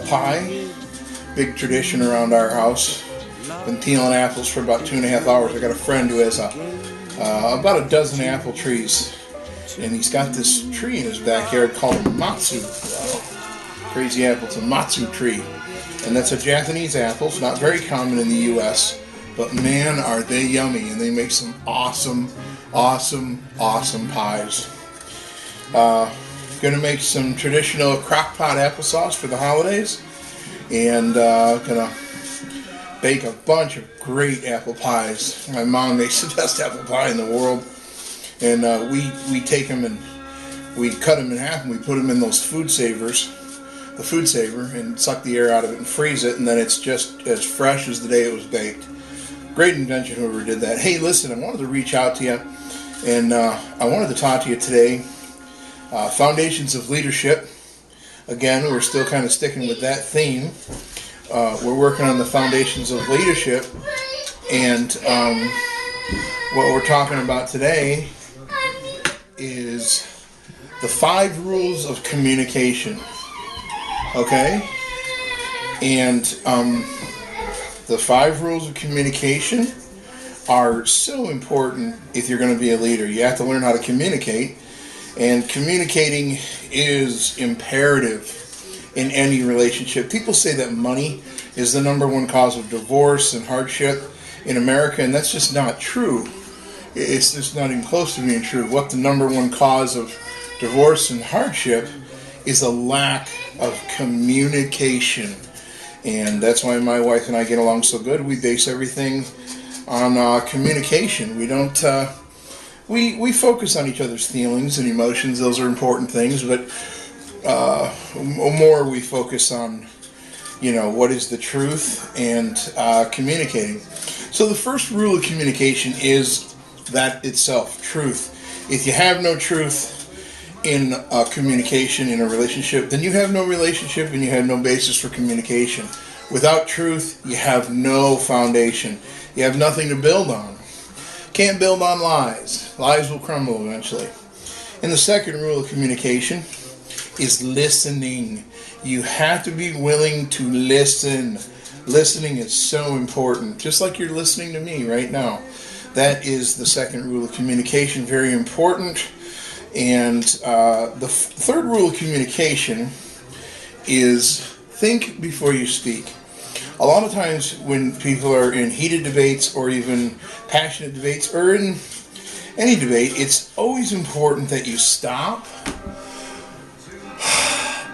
pie. Big tradition around our house. Been peeling apples for about 2.5 hours. I got a friend who has about a dozen apple trees, and he's got this tree in his backyard called a matsu. Crazy apple. It's a matsu tree, and that's a Japanese apple. It's not very common in the U.S., but man, are they yummy, and they make some awesome pies. Gonna make some traditional crock-pot applesauce for the holidays, and gonna bake a bunch of great apple pies. My mom makes the best apple pie in the world, and we take them and we cut them in half and we put them in those food savers, the food saver, and suck the air out of it and freeze it, and then it's just as fresh as the day it was baked. Great invention, whoever did that. Hey, listen, I wanted to reach out to you, and I wanted to talk to you today. Foundations of leadership. Again, we're still kind of sticking with that theme. We're working on the foundations of leadership, and what we're talking about today is the 5 rules of communication. Okay? And the 5 rules of communication are so important if you're going to be a leader. You have to learn how to communicate, and communicating is imperative in any relationship. People say that money is the #1 cause of divorce and hardship in America, and that's just not true. It's just not even close to being true. What the #1 cause of divorce and hardship is a lack of communication. And that's why my wife and I get along so good. We base everything on communication. We don't we focus on each other's feelings and emotions. Those are important things, but more we focus on, what is the truth and communicating. So the first rule of communication is that itself, truth. If you have no truth in communication in a relationship, then you have no relationship and you have no basis for communication. Without truth, you have no foundation. You have nothing to build on. Can't build on lies. Lies will crumble eventually. And the second rule of communication is listening. You have to be willing to listen. Listening is so important. Just like you're listening to me right now. That is the second rule of communication. Very important. And the third rule of communication is think before you speak. A lot of times when people are in heated debates or even passionate debates or in any debate, it's always important that you stop,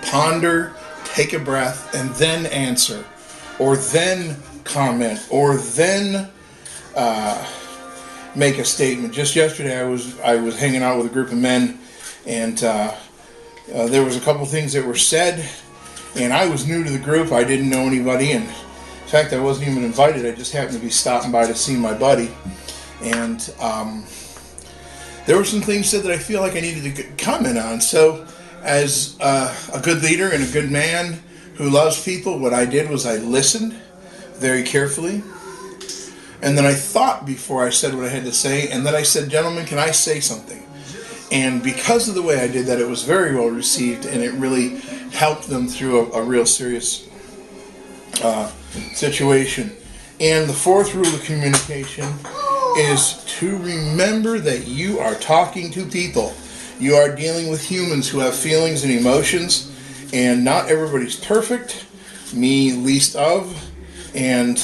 ponder, take a breath, and then answer, or then comment, or then make a statement. Just yesterday I was hanging out with a group of men, and there was a couple things that were said, and I was new to the group. I didn't know anybody, and in fact I wasn't even invited. I just happened to be stopping by to see my buddy, and there were some things said that I feel like I needed to comment on. So as a good leader and a good man who loves people, what I did was I listened very carefully, and then I thought before I said what I had to say, and then I said, "Gentlemen, can I say something?" And because of the way I did that, it was very well received, and it really helped them through a real serious situation. And the fourth rule of communication is to remember that you are talking to people. You are dealing with humans who have feelings and emotions, and not everybody's perfect, me least of, and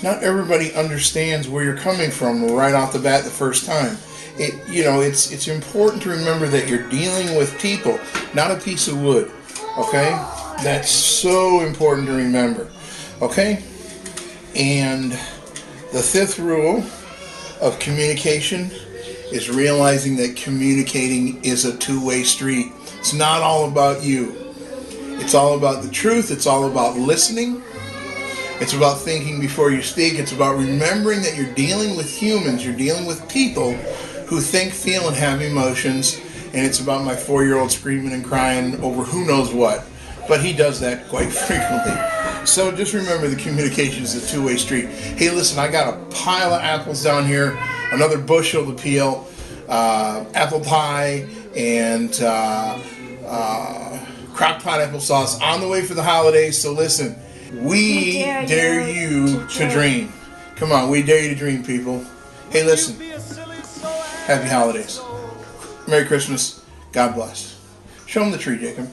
not everybody understands where you're coming from right off the bat the first time. It's important to remember that you're dealing with people, not a piece of wood. Okay? That's so important to remember. Okay? And the fifth rule of communication is realizing that communicating is a two-way street. It's not all about you. It's all about the truth. It's all about listening. It's about thinking before you speak. It's about remembering that you're dealing with humans. You're dealing with people who think, feel, and have emotions. And it's about my 4-year-old screaming and crying over who knows what. But he does that quite frequently. So just remember, the communication is a two-way street. Hey, listen, I got a pile of apples down here, another bushel to peel, apple pie, and crockpot applesauce on the way for the holidays. So listen, we dare you to dream. Come on, we dare you to dream, people. Hey, listen. Happy holidays. Merry Christmas. God bless. Show them the tree, Jacob.